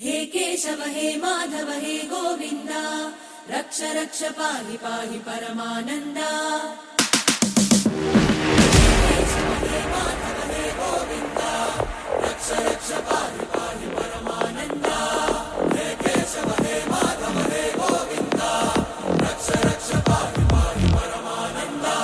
हे केशव हे माधव हे गोविन्द रक्ष रक्ष पाहि पाहि परमानन्दा। केशव हे माधव हे गोविन्द रक्ष रक्ष पाहि पाहि परमानन्दा। हे केशव हे माधव हे गोविन्द रक्ष रक्ष पाहि पाहि परमानन्दा।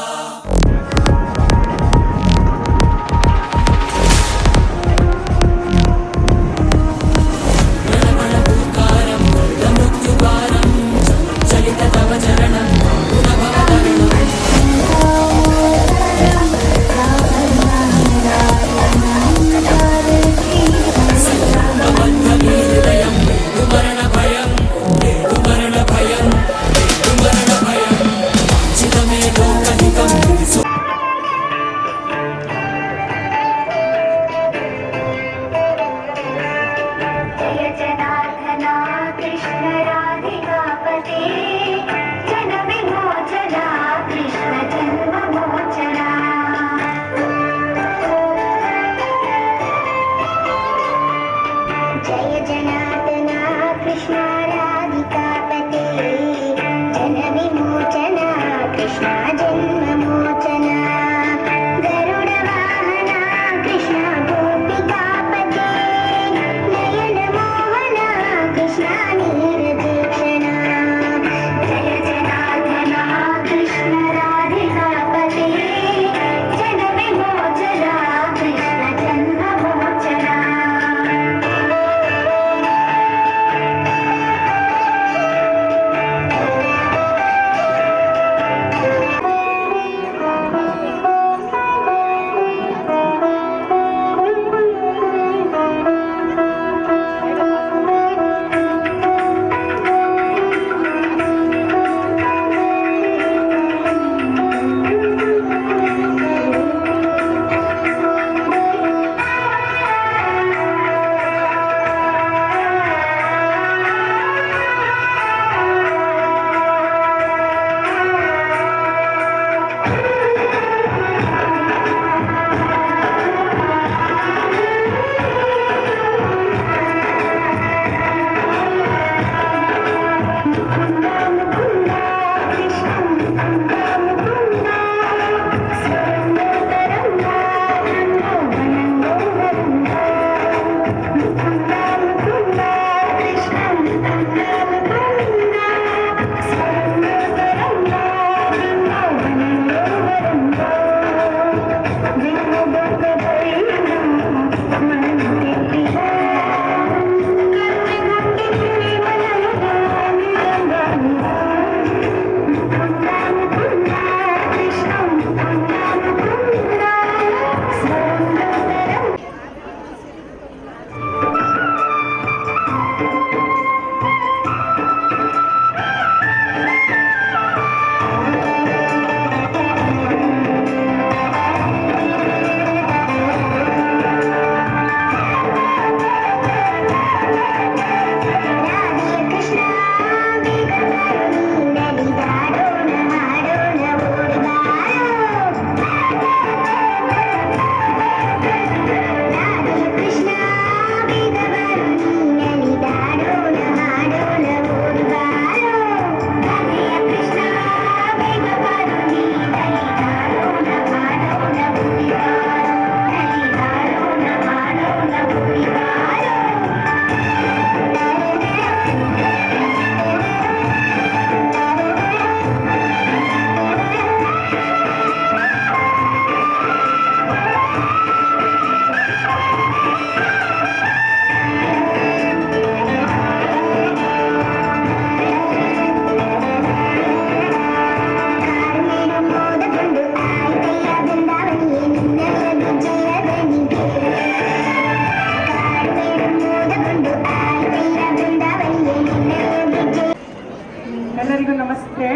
ಎಲ್ಲರಿಗೂ ನಮಸ್ತೆ.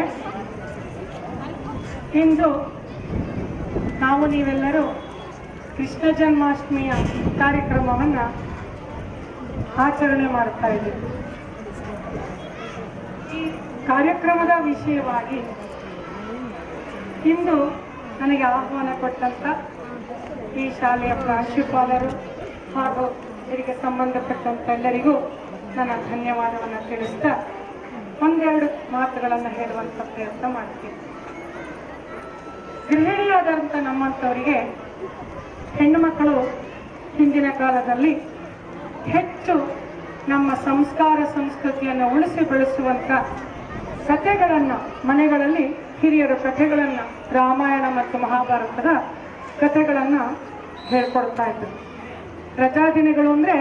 ಇಂದು ನಾವು ನೀವೆಲ್ಲರೂ ಕೃಷ್ಣ ಜನ್ಮಾಷ್ಟಮಿಯ ಕಾರ್ಯಕ್ರಮವನ್ನು ಆಚರಣೆ ಮಾಡ್ತಾ ಇದ್ದೀವಿ. ಈ ಕಾರ್ಯಕ್ರಮದ ವಿಷಯವಾಗಿ ಇಂದು ನನಗೆ ಆಹ್ವಾನ ಕೊಟ್ಟಂತ ಈ ಶಾಲೆಯ ಪ್ರಾಂಶುಪಾಲರು ಹಾಗೂ ಇದಕ್ಕೆ ಸಂಬಂಧಪಟ್ಟಂತ ಎಲ್ಲರಿಗೂ ನನ್ನ ಧನ್ಯವಾದವನ್ನು ತಿಳಿಸ್ತಾ ಒಂದೆರಡು ಮಾತುಗಳನ್ನು ಹೇಳುವಂಥ ಪ್ರಯತ್ನ ಮಾಡ್ತೀನಿ. ಗೃಹಿಣಿಯಾದಂಥ ನಮ್ಮಂಥವರಿಗೆ ಹೆಣ್ಣು ಮಕ್ಕಳು ಹಿಂದಿನ ಕಾಲದಲ್ಲಿ ಹೆಚ್ಚು ನಮ್ಮ ಸಂಸ್ಕಾರ ಸಂಸ್ಕೃತಿಯನ್ನು ಉಳಿಸಿ ಬೆಳೆಸುವಂಥ ಕಥೆಗಳನ್ನು ಮನೆಗಳಲ್ಲಿ ಹಿರಿಯರ ಕಥೆಗಳನ್ನು ರಾಮಾಯಣ ಮತ್ತು ಮಹಾಭಾರತದ ಕಥೆಗಳನ್ನು ಹೇಳ್ಕೊಡ್ತಾ ಇದ್ರು. ರಜಾ ದಿನಗಳು ಅಂದರೆ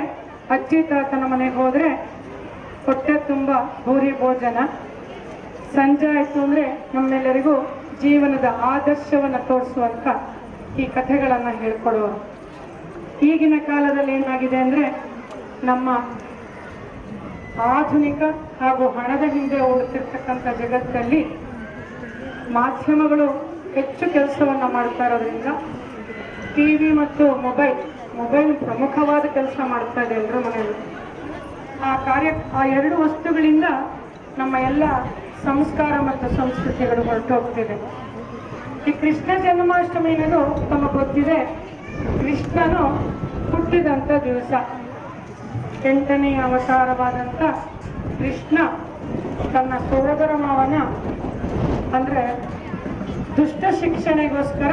ಅಜ್ಜಿ ತಾತನ ಮನೆಗೆ ಹೋದರೆ ಹೊಟ್ಟೆ ತುಂಬ ಭೂರಿ ಭೋಜನ, ಸಂಜೆ ಆಯಿತು ಅಂದರೆ ನಮ್ಮೆಲ್ಲರಿಗೂ ಜೀವನದ ಆದರ್ಶವನ್ನು ತೋರಿಸುವಂಥ ಈ ಕಥೆಗಳನ್ನು ಹೇಳ್ಕೊಡೋರು. ಈಗಿನ ಕಾಲದಲ್ಲಿ ಏನಾಗಿದೆ ಅಂದರೆ ನಮ್ಮ ಆಧುನಿಕ ಹಾಗೂ ಹಣದ ಹಿಂದೆ ಓಡುತ್ತಿರ್ತಕ್ಕಂಥ ಜಗತ್ತಲ್ಲಿ ಮಾಧ್ಯಮಗಳು ಹೆಚ್ಚು ಕೆಲಸವನ್ನು ಮಾಡ್ತಾ ಇರೋದ್ರಿಂದ ಟಿವಿ ಮತ್ತು ಮೊಬೈಲ್ ಪ್ರಮುಖವಾದ ಕೆಲಸ ಮಾಡ್ತಾ ಇದೆ ಎಲ್ಲರೂ ಮನೆಯಲ್ಲಿ. ಆ ಎರಡು ವಸ್ತುಗಳಿಂದ ನಮ್ಮ ಎಲ್ಲ ಸಂಸ್ಕಾರ ಮತ್ತು ಸಂಸ್ಕೃತಿಗಳು ಹೊರಟು ಹೋಗ್ತಿದೆ. ಈ ಕೃಷ್ಣ ಜನ್ಮಾಷ್ಟಮಿ ಅನ್ನೋದು ತಮಗೆ ಗೊತ್ತಿದೆ, ಕೃಷ್ಣನು ಹುಟ್ಟಿದಂಥ ದಿವಸ. 8ನೇ ಅವತಾರವಾದಂಥ ಕೃಷ್ಣ ತನ್ನ ಸೋದರ ಮಾವನ ಅಂದರೆ ದುಷ್ಟ ಶಿಕ್ಷಣೆಗೋಸ್ಕರ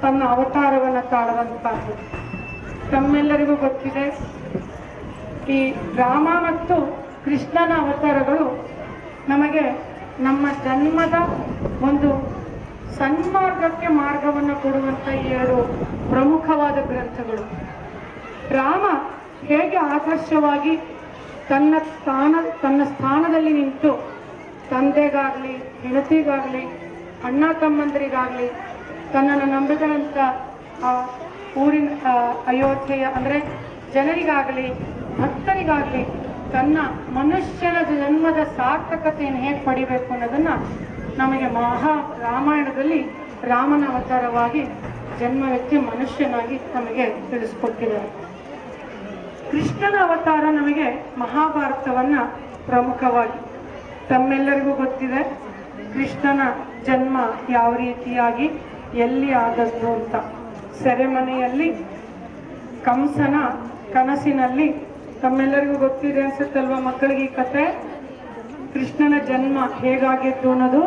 ತನ್ನ ಅವತಾರವನ್ನು ತಾಳುವಂಥದ್ದು. ತಮ್ಮೆಲ್ಲರಿಗೂ ಗೊತ್ತಿದೆ, ಈ ರಾಮ ಮತ್ತು ಕೃಷ್ಣನ ಅವತಾರಗಳು ನಮಗೆ ನಮ್ಮ ಜನ್ಮದ ಒಂದು ಸನ್ಮಾರ್ಗಕ್ಕೆ ಮಾರ್ಗವನ್ನು ಕೊಡುವಂಥ ಈ ಎರಡು ಪ್ರಮುಖವಾದ ಗ್ರಂಥಗಳು. ರಾಮ ಹೇಗೆ ಆದರ್ಶವಾಗಿ ತನ್ನ ಸ್ಥಾನದಲ್ಲಿ ನಿಂತು ತಂದೆಗಾಗಲಿ ಹೆಂಡತಿಗಾಗಲಿ ಅಣ್ಣ ತಮ್ಮಂದರಿಗಾಗಲಿ ತನ್ನನ್ನು ನಂಬಿದಂಥ ಊರಿನ ಅಯೋಧ್ಯೆಯ ಅಂದರೆ ಜನರಿಗಾಗಲಿ ಭಕ್ತರಿಗಾಗಲಿ ತನ್ನ ಮನುಷ್ಯನ ಜನ್ಮದ ಸಾರ್ಥಕತೆಯನ್ನು ಹೇಗೆ ಪಡಿಬೇಕು ಅನ್ನೋದನ್ನು ನಮಗೆ ರಾಮಾಯಣದಲ್ಲಿ ರಾಮನ ಅವತಾರವಾಗಿ ಜನ್ಮವೆತ್ತಿ ಮನುಷ್ಯನಾಗಿ ನಮಗೆ ತಿಳಿಸ್ಕೊಟ್ಟಿದ್ದಾರೆ. ಕೃಷ್ಣನ ಅವತಾರ ನಮಗೆ ಮಹಾಭಾರತವನ್ನು ಪ್ರಮುಖವಾಗಿ ತಮ್ಮೆಲ್ಲರಿಗೂ ಗೊತ್ತಿದೆ. ಕೃಷ್ಣನ ಜನ್ಮ ಯಾವ ರೀತಿಯಾಗಿ ಎಲ್ಲಿ ಆದದ್ದು ಅಂತ. ಸೆರೆಮನೆಯಲ್ಲಿ ಕಂಸನ ಕನಸಿನಲ್ಲಿ ತಮ್ಮೆಲ್ಲರಿಗೂ ಗೊತ್ತಿದೆ ಅನ್ಸುತ್ತಲ್ವ ಮಕ್ಕಳಿಗೆ ಈ ಕತೆ. ಕೃಷ್ಣನ ಜನ್ಮ ಹೇಗಾಗಿತ್ತು ಅನ್ನೋದು,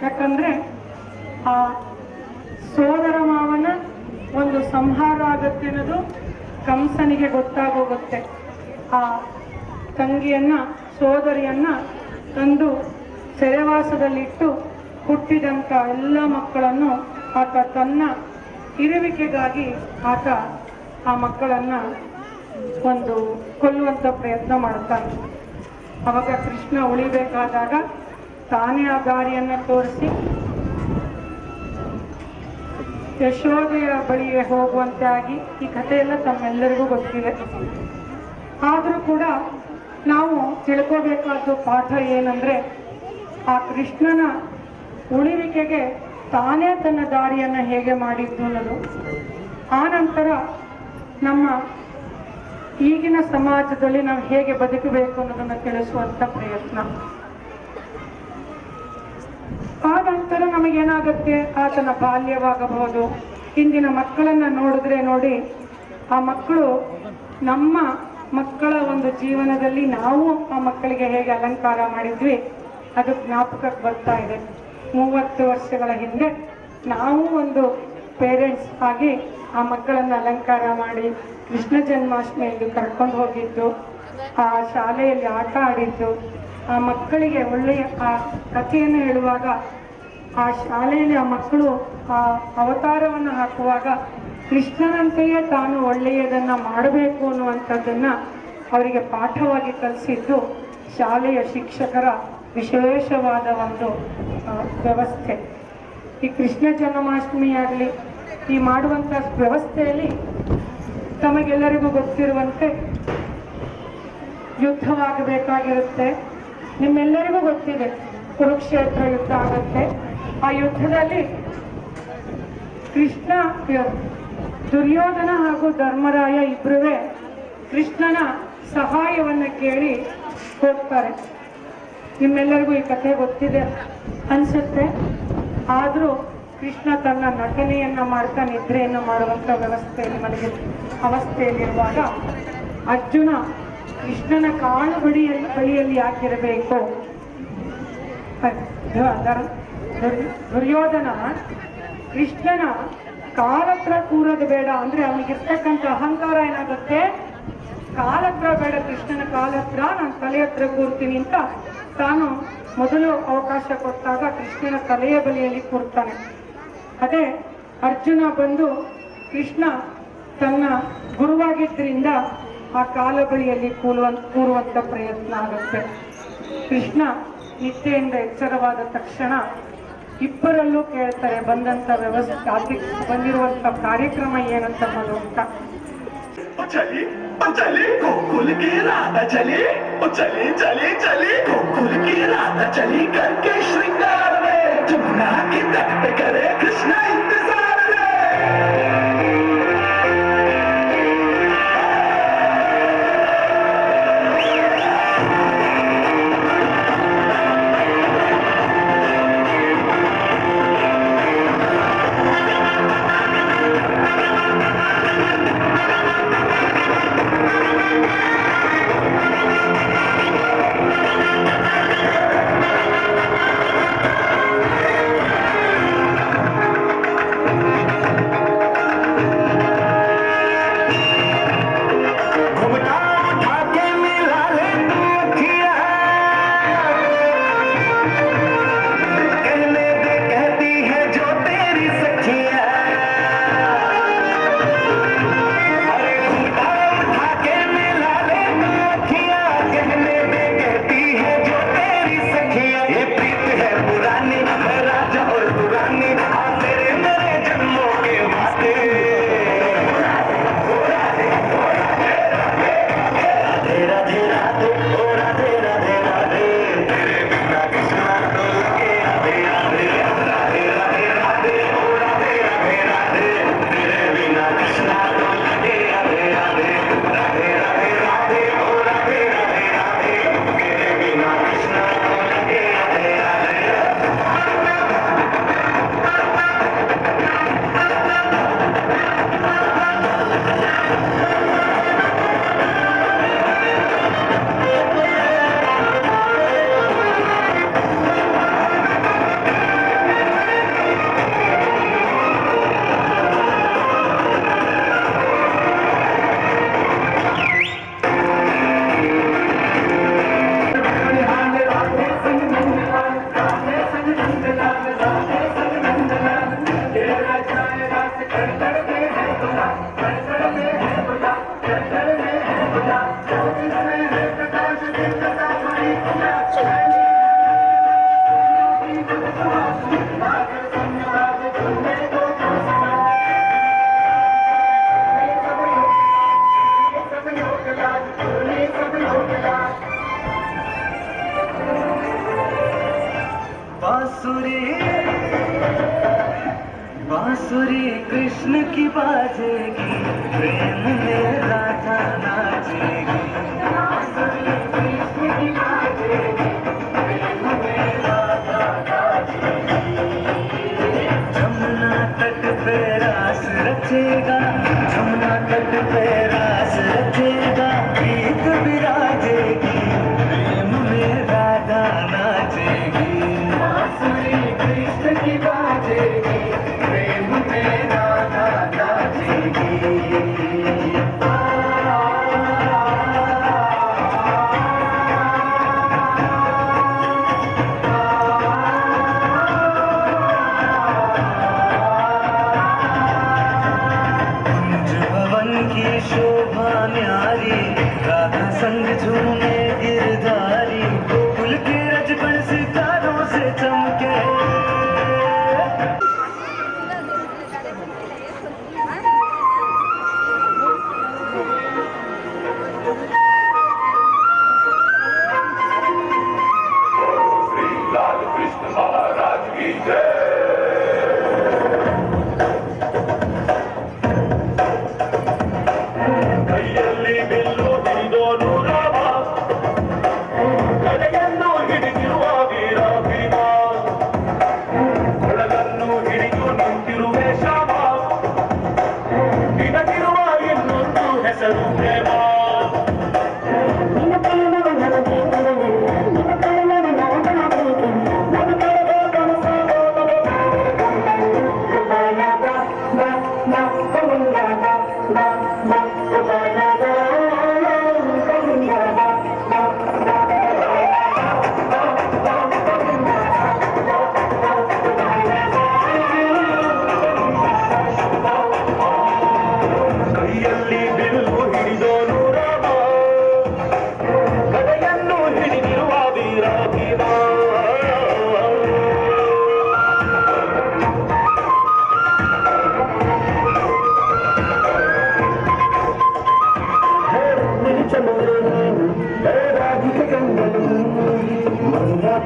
ಯಾಕಂದ್ರೆ ಆ ಸೋದರ ಮಾವನ ಒಂದು ಸಂಹಾರ ಆಗತ್ತೆ ಅನ್ನೋದು ಕಂಸನಿಗೆ ಗೊತ್ತಾಗೋಗುತ್ತೆ. ಆ ತಂಗಿಯನ್ನ ಸೋದರಿಯನ್ನ ತಂದು ಸೆರೆವಾಸದಲ್ಲಿಟ್ಟು ಹುಟ್ಟಿದಂಥ ಎಲ್ಲ ಮಕ್ಕಳನ್ನು ಆತ ತನ್ನ ಇರುವಿಕೆಗಾಗಿ ಆತ ಆ ಮಕ್ಕಳನ್ನು ಒಂದು ಕೊಲ್ಲುವಂಥ ಪ್ರಯತ್ನ ಮಾಡ್ತಾನೆ. ಅವಾಗ ಕೃಷ್ಣ ಉಳಿಬೇಕಾದಾಗ ತಾನೇ ಆ ದಾರಿಯನ್ನು ತೋರಿಸಿ ಯಶೋದೆಯ ಬಳಿಗೆ ಹೋಗುವಂತೆ ಆಗಿ ಈ ಕಥೆಯೆಲ್ಲ ತಮ್ಮೆಲ್ಲರಿಗೂ ಗೊತ್ತಿದೆ. ಆದರೂ ಕೂಡ ನಾವು ತಿಳ್ಕೋಬೇಕಾದ ಪಾಠ ಏನಂದರೆ, ಆ ಕೃಷ್ಣನ ಉಳಿವಿಕೆಗೆ ತಾನೇ ತನ್ನ ದಾರಿಯನ್ನು ಹೇಗೆ ಮಾಡಿದ್ದು ಅನ್ನೋದು. ಆ ನಂತರ ನಮ್ಮ ಈಗಿನ ಸಮಾಜದಲ್ಲಿ ನಾವು ಹೇಗೆ ಬದುಕಬೇಕು ಅನ್ನೋದನ್ನು ತಿಳಿಸುವಂಥ ಪ್ರಯತ್ನ. ಆ ನಂತರ ನಮಗೇನಾಗುತ್ತೆ, ಆತನ ಬಾಲ್ಯವಾಗಬಹುದು. ಇಂದಿನ ಮಕ್ಕಳನ್ನು ನೋಡಿ ಆ ಮಕ್ಕಳು ನಮ್ಮ ಮಕ್ಕಳ ಒಂದು ಜೀವನದಲ್ಲಿ ನಾವು ಆ ಮಕ್ಕಳಿಗೆ ಹೇಗೆ ಅಲಂಕಾರ ಮಾಡಿದ್ವಿ ಅದು ಜ್ಞಾಪಕಕ್ಕೆ ಬರ್ತಾ ಇದೆ. 30 ವರ್ಷಗಳ ಹಿಂದೆ ನಾವು ಒಂದು ಪೇರೆಂಟ್ಸ್ ಆಗಿ ಆ ಮಕ್ಕಳನ್ನು ಅಲಂಕಾರ ಮಾಡಿ ಕೃಷ್ಣ ಜನ್ಮಾಷ್ಟಮಿ ಎಂದು ಕರ್ಕೊಂಡು ಹೋಗಿದ್ದು, ಆ ಶಾಲೆಯಲ್ಲಿ ಆಟ ಆಡಿದ್ದು, ಆ ಮಕ್ಕಳಿಗೆ ಒಳ್ಳೆಯ ಆ ಕಥೆಯನ್ನು ಹೇಳುವಾಗ ಆ ಶಾಲೆಯಲ್ಲಿ ಆ ಮಕ್ಕಳು ಆ ಅವತಾರವನ್ನು ಹಾಕುವಾಗ ಕೃಷ್ಣನಂತೆಯೇ ತಾನು ಒಳ್ಳೆಯದನ್ನು ಮಾಡಬೇಕು ಅನ್ನುವಂಥದ್ದನ್ನು ಅವರಿಗೆ ಪಾಠವಾಗಿ ಕಲಿಸಿದ್ದು ಶಾಲೆಯ ಶಿಕ್ಷಕರ ವಿಶೇಷವಾದ ಒಂದು ವ್ಯವಸ್ಥೆ. ಈ ಕೃಷ್ಣ ಜನ್ಮಾಷ್ಟಮಿ ಆಗಲಿ ಈ ಮಾಡುವಂಥ ವ್ಯವಸ್ಥೆಯಲ್ಲಿ ತಮಗೆಲ್ಲರಿಗೂ ಗೊತ್ತಿರುವಂತೆ ಯುದ್ಧವಾಗಬೇಕಾಗಿರುತ್ತೆ. ನಿಮ್ಮೆಲ್ಲರಿಗೂ ಗೊತ್ತಿದೆ, ಕುರುಕ್ಷೇತ್ರ ಯುದ್ಧ ಆಗುತ್ತೆ. ಆ ಯುದ್ಧದಲ್ಲಿ ಕೃಷ್ಣ, ದುರ್ಯೋಧನ ಹಾಗೂ ಧರ್ಮರಾಯ ಇಬ್ಬರೂ ಕೃಷ್ಣನ ಸಹಾಯವನ್ನು ಕೇಳಿ ಹೋಗ್ತಾರೆ. ನಿಮ್ಮೆಲ್ಲರಿಗೂ ಈ ಕಥೆ ಗೊತ್ತಿದೆ ಅನ್ಸುತ್ತೆ. ಆದರೂ ಕೃಷ್ಣ ತನ್ನ ನಟನೆಯನ್ನು ಮಾಡ್ತಾ ನಿದ್ರೆಯನ್ನು ಮಾಡುವಂಥ ಅವಸ್ಥೆಯಲ್ಲಿರುವಾಗ ಅರ್ಜುನ ಕೃಷ್ಣನ ಕಾಲು ಬಳಿಯಲ್ಲಿ ಯಾಕಿರಬೇಕು? ದುರ್ಯೋಧನ ಕೃಷ್ಣನ ಕಾಲತ್ರ ಕೂರೋದು ಬೇಡ ಅಂದ್ರೆ ಅವನಿಗಿರ್ತಕ್ಕಂಥ ಅಹಂಕಾರ ಏನಾಗುತ್ತೆ, ಕಾಲತ್ರ ಬೇಡ, ಕೃಷ್ಣನ ಕಾಲತ್ರ ನಾನು ತಲೆ ಹತ್ರ ಕೂರ್ತೀನಿ ಅಂತ ತಾನು ಮೊದಲು ಅವಕಾಶ ಕೊಟ್ಟಾಗ ಕೃಷ್ಣನ ತಲೆಯ ಬಳಿಯಲ್ಲಿ ಕೂರ್ತಾನೆ. ಅದೇ ಅರ್ಜುನ ಬಂದು ಕೃಷ್ಣ ತನ್ನ ಗುರುವಾಗಿದ್ದರಿಂದ ಆ ಕಾಲ ಬಳಿಯಲ್ಲಿ ಕೂರುವಂತ ಪ್ರಯತ್ನ ಆಗುತ್ತೆ. ಕೃಷ್ಣ ನಿದ್ದೆಯಿಂದ ಎಚ್ಚರವಾದ ತಕ್ಷಣ ಇಬ್ಬರಲ್ಲೂ ಕೇಳ್ತಾರೆ ಬಂದಂತ ವ್ಯವಸ್ಥೆ ಬಂದಿರುವಂತ ಕಾರ್ಯಕ್ರಮ ಏನಂತ ಅಂತ. चली चली गोकुल की राधा चली चली चली चली गोकुल की राधा चली करके श्रृंगार में जमुना की तट पे करे कृष्ण इंतजार में। बांसुरी कृष्ण की बाजेगी, प्रेम में राधा नाचेगी। बांसुरी कृष्ण की बाजेगी, प्रेम में राधा नाचेगी। जमुना तट पे रास रचेगा, जमुना तट पे रास रचेगा, गीत विराजेगी, प्रेम में राधा नाचेगी। बांसुरी कृष्ण की बाजेगी, प्रेम में राधा नाचेगी। कुंज भवन की शोभा न्यारी, राधा संग झूमे गिरधारी, गोकुल के रजबन सितारों से चमके। ಕೈಯಲ್ಲಿ ಬಿಲ್ಲು ಹಿಡಿದೋನು ರಾಮ,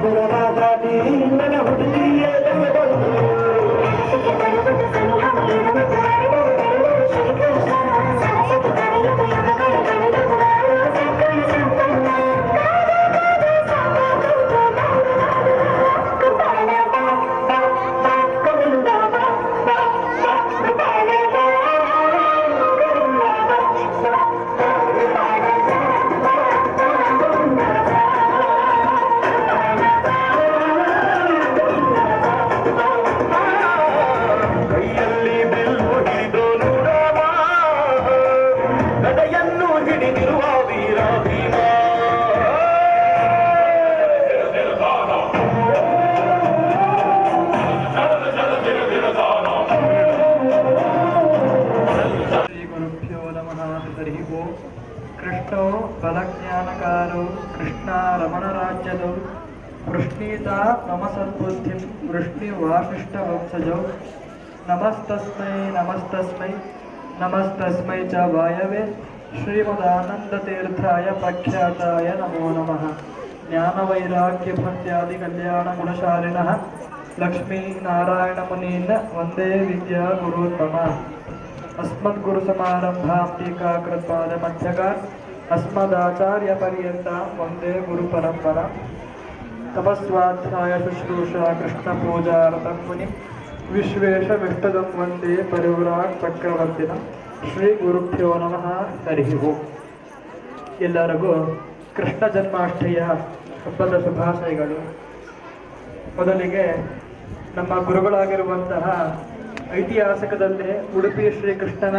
ಪುರವಾದಾಟಿ ನನ್ನ ಹುಡುಗಿಯೇ ಕೃಷ್ಣೋ ಬಲಜ್ಞಾನಕಾರೋ ಕೃಷ್ಣ ರಮಣರಾಜ್ಯದೌ ವೃಷ್ಣೀತ ಮಮ ಸದ್ಬುದ್ಧಿಂ ವೃಷ್ಣಿ ವಾಸಿಷ್ಠ ವಂಶಜೌ ನಮಸ್ತಸ್ಮೈ ನಮಸ್ತಸ್ಮೈ ನಮಸ್ತಸ್ಮೈ ಚ ವಾಯವೆ ಶ್ರೀಮದಾನಂದತೀರ್ಥಾಯ ಪ್ರಖ್ಯಾತಾಯ ನಮೋ ನಮಃ ಜ್ಞಾನವೈರಾಗ್ಯ ಭಕ್ತ್ಯಾದಿ ಕಲ್ಯಾಣ ಗುಣಶಾಲಿನಃ ಲಕ್ಷ್ಮೀನಾರಾಯಣ ಮುನೀನ್ ವಂದೇ ವಿದ್ಯಾ ಗುರುತ್ತಮ अस्मद्गुरु समारंभां टीकाकृत्पाद मध्यकार अस्मदाचार्य पर्यन्तां वन्दे गुरु परंपरा तपस्वाध्याय शुश्रूषा कृष्ण पूजार्थं मुनिं विश्वेश विष्टदं वन्दे परिव्राट् चक्रवर्तिना ಶ್ರೀ ಗುರುಭ್ಯೋ ನಮಃ ಹರಿ ಓಂ. ಎಲ್ಲರಿಗೂ ಕೃಷ್ಣ ಜನ್ಮಾಷ್ಟಮಿಯ ಹಬ್ಬದ ಶುಭಾಶಯಗಳು. ಮೊದಲಿಗೆ ನಮ್ಮ ಗುರುಗಳಾಗಿರುವಂತಹ ಐತಿಹಾಸಿಕದಲ್ಲೇ ಉಡುಪಿ ಶ್ರೀಕೃಷ್ಣನ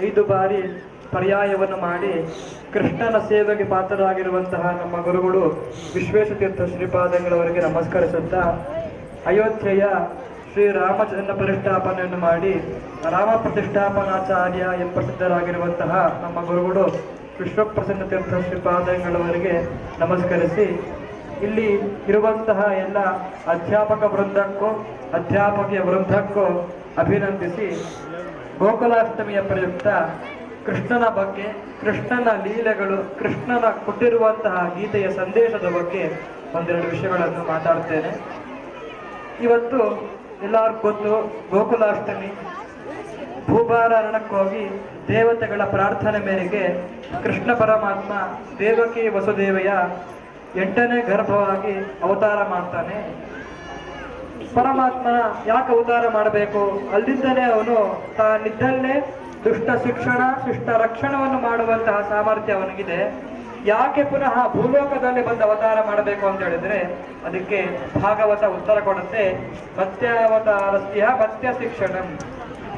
5 ಬಾರಿ ಪರ್ಯಾಯವನ್ನು ಮಾಡಿ ಕೃಷ್ಣನ ಸೇವೆಗೆ ಪಾತ್ರರಾಗಿರುವಂತಹ ನಮ್ಮ ಗುರುಗಳು ವಿಶ್ವೇಶತೀರ್ಥ ಶ್ರೀಪಾದಂಗಳವರಿಗೆ ನಮಸ್ಕರಿಸುತ್ತಾ ಅಯೋಧ್ಯೆಯ ಶ್ರೀರಾಮಚಂದ್ರ ಪ್ರತಿಷ್ಠಾಪನೆಯನ್ನು ಮಾಡಿ ರಾಮ ಪ್ರತಿಷ್ಠಾಪನಾಚಾರ್ಯ ಎಂಬ ಪ್ರಸಿದ್ಧರಾಗಿರುವಂತಹ ನಮ್ಮ ಗುರುಗಳು ವಿಶ್ವಪ್ರಸನ್ನ ತೀರ್ಥ ಶ್ರೀಪಾದಂಗಳವರಿಗೆ ನಮಸ್ಕರಿಸಿ ಇಲ್ಲಿ ಇರುವಂತಹ ಎಲ್ಲ ಅಧ್ಯಾಪಕ ವೃಂದಕ್ಕೂ ಅಧ್ಯಾಪಕಿಯ ವೃಂದಕ್ಕೂ ಅಭಿನಂದಿಸಿ ಗೋಕುಲಾಷ್ಟಮಿಯ ಪ್ರಯುಕ್ತ ಕೃಷ್ಣನ ಬಗ್ಗೆ, ಕೃಷ್ಣನ ಲೀಲೆಗಳು, ಕೃಷ್ಣನ ಕೊಟ್ಟಿರುವಂತಹ ಗೀತೆಯ ಸಂದೇಶದ ಬಗ್ಗೆ ಒಂದೆರಡು ವಿಷಯಗಳನ್ನು ಮಾತಾಡ್ತೇನೆ. ಇವತ್ತು ಎಲ್ಲರಿಗೂ ಗೊತ್ತು, ಗೋಕುಲಾಷ್ಟಮಿ. ಭೂಭಾರ ಅರಣ್ಯಕ್ಕೋಗಿ ದೇವತೆಗಳ ಪ್ರಾರ್ಥನೆ ಮೇರೆಗೆ ಕೃಷ್ಣ ಪರಮಾತ್ಮ ದೇವಕಿ ವಸುದೇವೆಯ 8ನೇ ಗರ್ಭವಾಗಿ ಅವತಾರ ಮಾಡ್ತಾನೆ. ಪರಮಾತ್ಮನ ಯಾಕೆ ಅವತಾರ ಮಾಡಬೇಕು? ಅಲ್ಲಿಂದಲೇ ಅವನು ತಾನಿದ್ದಲ್ಲೇ ದುಷ್ಟ ಶಿಕ್ಷಣ, ಶಿಷ್ಟ ರಕ್ಷಣವನ್ನು ಮಾಡುವಂತಹ ಸಾಮರ್ಥ್ಯ ಅವನಿಗಿದೆ. ಯಾಕೆ ಪುನಃ ಭೂಲೋಕದಲ್ಲಿ ಬಂದು ಅವತಾರ ಮಾಡಬೇಕು ಅಂತ ಹೇಳಿದ್ರೆ ಅದಕ್ಕೆ ಭಾಗವತ ಉತ್ತರ ಕೊಡುತ್ತೆ. ಮತ್ಯಾವತಾರಸ್ಯ ಮತ್ಯ ಶಿಕ್ಷಣಂ.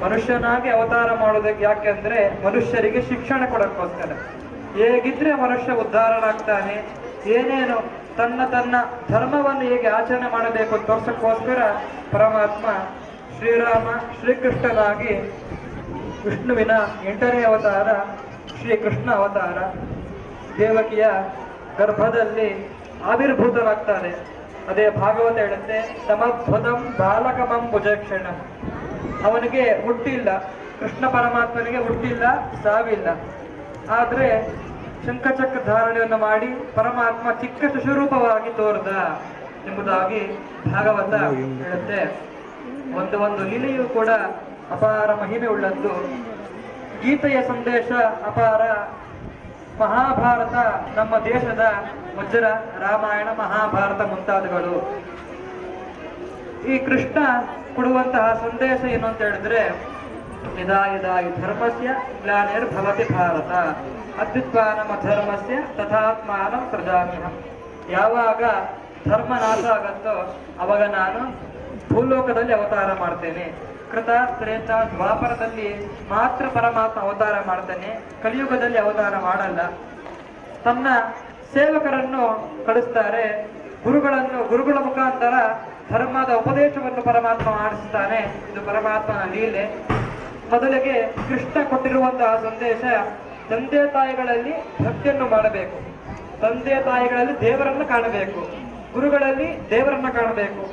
ಮನುಷ್ಯನಾಗಿ ಅವತಾರ ಮಾಡೋದಕ್ಕೆ ಯಾಕೆ ಅಂದ್ರೆ ಮನುಷ್ಯರಿಗೆ ಶಿಕ್ಷಣ ಕೊಡೋಕ್ಕೋಸ್ಕರ. ಹೇಗಿದ್ರೆ ಮನುಷ್ಯ ಉದ್ಧಾರನಾಗ್ತಾನೆ, ಏನೇನು ತನ್ನ ಧರ್ಮವನ್ನು ಹೇಗೆ ಆಚರಣೆ ಮಾಡಬೇಕು ತೋರ್ಸಕ್ಕೋಸ್ಕರ ಪರಮಾತ್ಮ ಶ್ರೀರಾಮ ಶ್ರೀಕೃಷ್ಣನಾಗಿ ವಿಷ್ಣುವಿನ 8ನೇ ಅವತಾರ ಶ್ರೀಕೃಷ್ಣ ಅವತಾರ. ದೇವಕಿಯ ಗರ್ಭದಲ್ಲಿ ಆವಿರ್ಭೂತನಾಗ್ತಾನೆ. ಅದೇ ಭಾಗವತ ಹೇಳುತ್ತೆ, ಸಮದ್ಭುತಂ ಬಾಲಕಮಂ ಭುಜಕ್ಷಣಂ. ಅವನಿಗೆ ಹುಟ್ಟಿಲ್ಲ, ಕೃಷ್ಣ ಪರಮಾತ್ಮನಿಗೆ ಹುಟ್ಟಿಲ್ಲ, ಸಾವಿಲ್ಲ. ಆದ್ರೆ ಶಂಖಚಕ್ರ ಧಾರಣೆಯನ್ನು ಮಾಡಿ ಪರಮಾತ್ಮ ಚಿಕ್ಕ ಶಿಶುರೂಪವಾಗಿ ತೋರ್ದ ಎಂಬುದಾಗಿ ಭಾಗವತ ಹೇಳುತ್ತೆ. ಒಂದು ಲೀಲೆಯೂ ಕೂಡ ಅಪಾರ ಮಹಿಮೆ ಉಳ್ಳದ್ದು. ಗೀತೆಯ ಸಂದೇಶ ಅಪಾರ. ಮಹಾಭಾರತ ನಮ್ಮ ದೇಶದ ವಜ್ರ, ರಾಮಾಯಣ ಮಹಾಭಾರತ ಮುಂತಾದವುಗಳು. ಈ ಕೃಷ್ಣ ಕೊಡುವಂತಹ ಸಂದೇಶ ಏನು ಅಂತ ಹೇಳಿದ್ರೆ, ಯದಾ ಯದಾ ಹಿ ಧರ್ಮಸ್ಯ ಗ್ಲಾನಿರ್ಭವತಿ ಭಾರತ ಅದ್ವಿತ್ವಾನಮ ಧರ್ಮಸ್ಯ ತಥಾತ್ಮಾನಂ ಸೃಜಾಮ್ಯಹಂ. ಯಾವಾಗ ಧರ್ಮ ನಾಶ ಆಗತ್ತೋ ಅವಾಗ ನಾನು ಭೂಲೋಕದಲ್ಲಿ ಅವತಾರ ಮಾಡ್ತೇನೆ. ಕೃತ ತ್ರೇತ ದ್ವಾಪರದಲ್ಲಿ ಮಾತ್ರ ಪರಮಾತ್ಮ ಅವತಾರ ಮಾಡ್ತಾನೆ, ಕಲಿಯುಗದಲ್ಲಿ ಅವತಾರ ಮಾಡಲ್ಲ. ತನ್ನ ಸೇವಕರನ್ನು ಕಳಿಸ್ತಾರೆ, ಗುರುಗಳ ಮುಖಾಂತರ ಧರ್ಮದ ಉಪದೇಶವನ್ನು ಪರಮಾತ್ಮ ಮಾಡಿಸ್ತಾನೆ. ಇದು ಪರಮಾತ್ಮನ ಲೀಲೆ. ಮೊದಲಿಗೆ ಕೃಷ್ಣ ಕೊಟ್ಟಿರುವಂತಹ ಸಂದೇಶ, ತಂದೆ ತಾಯಿಗಳಲ್ಲಿ ಭಕ್ತಿಯನ್ನು ಮಾಡಬೇಕು, ತಂದೆ ತಾಯಿಗಳಲ್ಲಿ ದೇವರನ್ನು ಕಾಣಬೇಕು, ಗುರುಗಳಲ್ಲಿ ದೇವರನ್ನ ಕಾಣಬೇಕು.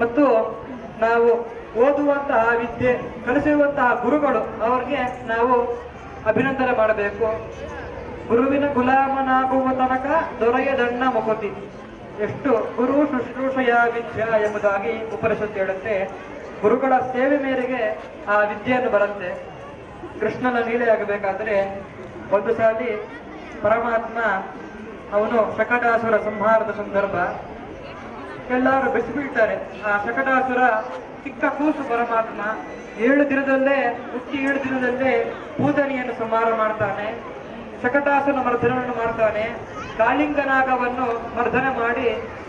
ಮತ್ತು ನಾವು ಓದುವಂತಹ ವಿದ್ಯೆ ಕಲಿಸುವಂತಹ ಗುರುಗಳು, ಅವ್ರಿಗೆ ನಾವು ಅಭಿನಂದನೆ ಮಾಡಬೇಕು. ಗುರುವಿನ ಗುಲಾಮನಾಗುವ ತನಕ ದೊರೆಯದಣ್ಣ ಮುಕುತಿ. ಎಷ್ಟು ಗುರು ಶುಶ್ರೂಷೆಯ ವಿದ್ಯಾ ಎಂಬುದಾಗಿ ಉಪನಿಷತ್ತು ಹೇಳುತ್ತೆ. ಗುರುಗಳ ಸೇವೆ ಮೇರೆಗೆ ಆ ವಿದ್ಯೆಯನ್ನು ಬರುತ್ತೆ. ಕೃಷ್ಣನ ಲೀಲೆಯಾಗಬೇಕಾದ್ರೆ ಒಂದು ಸಾರಿ ಪರಮಾತ್ಮ ಅವನು ಶಕಟಾಸುರ ಸಂಹಾರದ ಸಂದರ್ಭ ಎಲ್ಲರೂ ಬೆಸಿಬೀಳ್ತಾರೆ. ಆ ಶಕಟಾಸುರ ಚಿಕ್ಕ ಕೂಸು ಪರಮಾತ್ಮ 7 ದಿನದಲ್ಲೇ ಹುಟ್ಟಿ 7 ದಿನದಲ್ಲೇ ಪೂಜನೆಯನ್ನು ಸಂಹಾರ ಮಾಡ್ತಾನೆ. ಶಕಟಾಸುರನ ಮರ್ದನವನ್ನು ಮಾಡ್ತಾನೆ. ಕಾಳಿಂಗನಾಗವನ್ನು ಮರ್ದನೆ ಮಾಡಿ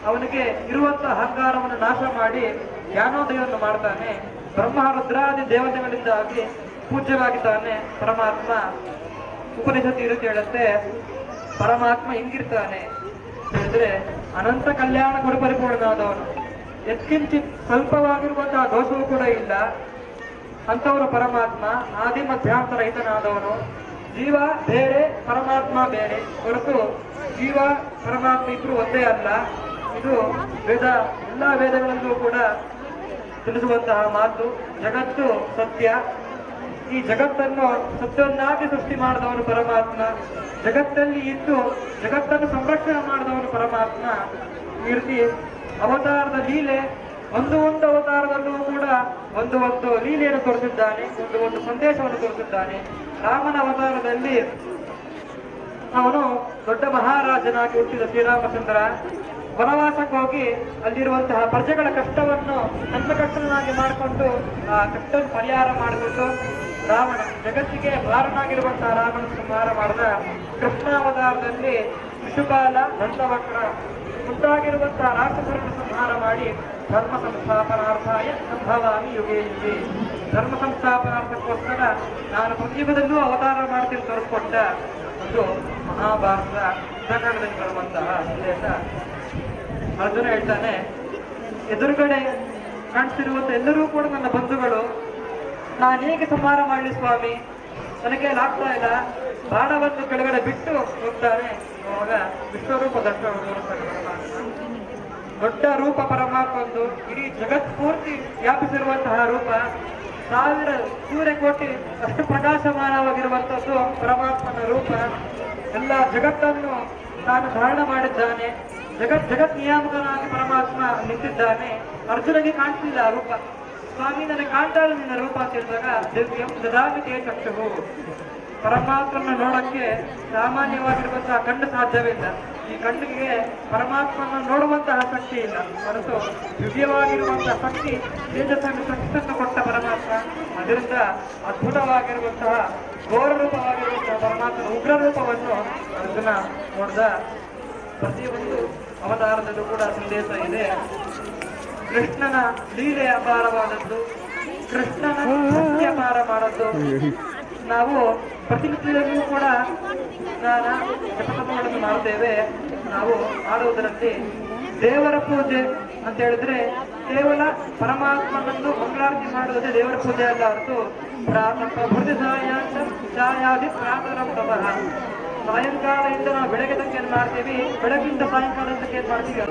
ಅವನಿಗೆ ಇರುವಂತಹ ಅಹಂಕಾರವನ್ನು ನಾಶ ಮಾಡಿ ಜ್ಞಾನೋದಯವನ್ನು ಮಾಡ್ತಾನೆ. ಬ್ರಹ್ಮ ರುದ್ರಾದಿ ದೇವತೆಗಳಿಂದಾಗಿ ಪೂಜ್ಯವಾಗಿದ್ದಾನೆ ಪರಮಾತ್ಮ. ಉಪನಿಷತ್ತು ಇರುತ್ತೆ ಹೇಳುತ್ತೆ, ಪರಮಾತ್ಮ ಹಿಂಗಿರ್ತಾನೆ ಹೇಳಿದ್ರೆ ಅನಂತ ಕಲ್ಯಾಣ ಗುರು ಪರಿಪೂರ್ಣನಾದವನು, ಎತ್ಕಿಂಚಿತ್ ಸ್ವಲ್ಪವಾಗಿರುವಂತಹ ದೋಷವೂ ಕೂಡ ಇಲ್ಲ ಅಂತವನು ಪರಮಾತ್ಮ. ಆದಿ ಮಧ್ಯಾಂತರ ರಹಿತನಾದವನು. ಜೀವ ಬೇರೆ ಪರಮಾತ್ಮ ಬೇರೆ ಹೊರತು ಜೀವ ಪರಮಾತ್ಮ ಇಬ್ರು ಒಂದೇ ಅಲ್ಲ. ಇದು ವೇದ, ಎಲ್ಲ ವೇದಗಳಲ್ಲೂ ಕೂಡ ತಿಳಿಸುವಂತಹ ಮಾತು. ಜಗತ್ತು ಸತ್ಯ. ಈ ಜಗತ್ತನ್ನು ಸತ್ಯವನ್ನಾಗಿ ಸೃಷ್ಟಿ ಮಾಡಿದವನು ಪರಮಾತ್ಮ. ಜಗತ್ತಲ್ಲಿ ಇದ್ದು ಜಗತ್ತನ್ನು ಸಂರಕ್ಷಣೆ ಮಾಡಿದವನು ಪರಮಾತ್ಮ. ಈ ರೀತಿ ಅವತಾರದ ಲೀಲೆ ಒಂದು ಅವತಾರದಲ್ಲೂ ಕೂಡ ಒಂದು ಲೀಲೆಯನ್ನು ತೋರಿಸಿದ್ದಾನೆ, ಒಂದು ಸಂದೇಶವನ್ನು ತೋರಿಸಿದ್ದಾನೆ. ರಾಮನ ಅವತಾರದಲ್ಲಿ ಅವನು ದೊಡ್ಡ ಮಹಾರಾಜನಾಗಿ ಹುಟ್ಟಿದ ಶ್ರೀರಾಮಚಂದ್ರ ವನವಾಸಕ್ಕೆ ಹೋಗಿ ಅಲ್ಲಿರುವಂತಹ ಪ್ರಜೆಗಳ ಕಷ್ಟವನ್ನು ತನ್ನ ಕಷ್ಟನಾಗಿ ಮಾಡಿಕೊಂಡು ಆ ಕಷ್ಟ ಪರಿಹಾರ ಮಾಡಿಕೊಂಡು ರಾವಣ ಜಗತ್ತಿಗೆ ಭಾರನಾಗಿರುವಂತಹ ರಾಮನ ಸಂಹಾರ ಮಾಡಿದ. ಕೃಷ್ಣಾವತಾರದಲ್ಲಿ ಶಿಶುಪಾಲ, ದಂತವಕ್ರ ಮುಂತಾಗಿರುವಂತಹ ರಾಕ್ಷಸರನ್ನು ಸಂಹಾರ ಮಾಡಿ ಧರ್ಮ ಸಂಸ್ಥಾಪನಾರ್ಥಾಯ ಸಂಭವಾಮಿ ಯುಗೇ ಯುಗೇ, ಧರ್ಮ ಸಂಸ್ಥಾಪನಾರ್ಥಕ್ಕೋಸ್ಕರ ನಾನು ಪ್ರತಿಯುಗದಲ್ಲೂ ಅವತಾರ ಮಾಡ್ತೀನಿ ತೋರಿಸ್ಕೊಟ್ಟ ಒಂದು ಮಹಾಭಾರತ ಉದಾಹರಣೆಯಲ್ಲಿ ಬರುವಂತಹ ಸಂದೇಶ. ಅರ್ಜುನ ಹೇಳ್ತಾನೆ, ಎದುರುಗಡೆ ಕಾಣಿಸ್ತಿರುವಂತ ಎಲ್ಲರೂ ಕೂಡ ನನ್ನ ಬಂಧುಗಳು, ನಾನು ಹೇಗೆ ಸಂಹಾರ ಮಾಡಲಿ ಸ್ವಾಮಿ, ನನಗೆ ಆಗ್ತಾ ಇಲ್ಲ. ಬಾಣವನ್ನು ಕೆಳಗಡೆ ಬಿಟ್ಟು ಹೋಗ್ತಾನೆ. ಅವಾಗ ವಿಶ್ವರೂಪ ದರ್ಶನ ತೋರಿಸ್ತಾನೆ ಪರಮಾತ್ಮ. ದೊಡ್ಡ ರೂಪ ಪರಮಾತ್ಮಂದು, ಇಡೀ ಜಗತ್ಪೂರ್ತಿ ವ್ಯಾಪಿಸಿರುವಂತಹ ರೂಪ, 1000 ಸೂರ್ಯಕೋಟಿ ಅಷ್ಟು ಪ್ರಕಾಶಮಾನವಾಗಿರುವಂತದ್ದು ಪರಮಾತ್ಮನ ರೂಪ. ಎಲ್ಲ ಜಗತ್ತನ್ನು ತಾನು ಧಾರಣ ಮಾಡಿದ್ದಾನೆ. ಜಗತ್ ನಿಯಾಮಕನಾಗಿ ಪರಮಾತ್ಮ ನಿಂತಿದ್ದಾನೆ. ಅರ್ಜುನಿಗೆ ಕಾಣಿಸಲಿಲ್ಲ ಆ ರೂಪ. ಸ್ವಾಮಿ ನನಗೆ ಕಾಣ್ತಾ ಇಲ್ಲ ನಿನ್ನ ರೂಪ ಅಂತ ಹೇಳಿದಾಗ, ದಿವ್ಯಂ ದದಾಮಿತೇ ಚಕ್ಷುಃ, ಪರಮಾತ್ಮನ ನೋಡಕ್ಕೆ ಸಾಮಾನ್ಯವಾಗಿರುವಂತಹ ಕಣ್ಣು ಸಾಧ್ಯವಿಲ್ಲ. ಈ ಕಣ್ಣಿಗೆ ಪರಮಾತ್ಮನ ನೋಡುವಂತಹ ಶಕ್ತಿ ಇಲ್ಲ, ಹೊರತು ದಿವ್ಯವಾಗಿರುವಂತಹ ಶಕ್ತಿ, ತೇಜಸ್ಸನ್ನು ಶಕ್ತಿಯನ್ನು ಕೊಟ್ಟ ಪರಮಾತ್ಮ. ಅದರಿಂದ ಅದ್ಭುತವಾಗಿರುವಂತಹ ಘೋರ ರೂಪವಾಗಿರುವಂತಹ ಪರಮಾತ್ಮನ ಉಗ್ರ ರೂಪವನ್ನು ಅರ್ಜುನ ನೋಡಿದ. ಪ್ರತಿಯೊಂದು ಅವತಾರದಲ್ಲೂ ಕೂಡ ಸಂದೇಶ ಇದೆ. ಕೃಷ್ಣನ ಲೀಲೆ ಅಪಾರವಾದದ್ದು, ಕೃಷ್ಣನ ಭಕ್ತಿ ಅಪಾರ ಮಾಡದ್ದು. ನಾವು ಪ್ರತಿನಿತ್ಯದಲ್ಲೂ ಕೂಡ ಸ್ನಾನ ಜಪತಪಗಳನ್ನು ಮಾಡ್ತೇವೆ. ನಾವು ಮಾಡುವುದರಲ್ಲಿ ದೇವರ ಪೂಜೆ ಅಂತ ಹೇಳಿದ್ರೆ ಕೇವಲ ಪರಮಾತ್ಮನನ್ನು ಮಂಗಳಾರತಿ ಮಾಡುವುದೇ ದೇವರ ಪೂಜೆ ಅಲ್ಲ. ಹೊರತು ಪ್ರಭೃತಿ ಛಾಯಾದಿ ಪ್ರಾತರಂ ತಪಃ, ಸಾಯಂಕಾಲದಿಂದ ನಾವು ಬೆಳಗ್ಗೆ ತನಕ ಏನ್ ಮಾಡ್ತೀವಿ, ಬೆಳಗಿಂದ ಸಾಯಂಕಾಲ ತನಕ ಏನ್ ಮಾಡ್ತೀವಿ.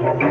Thank you.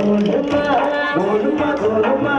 Goluma, goluma, goluma.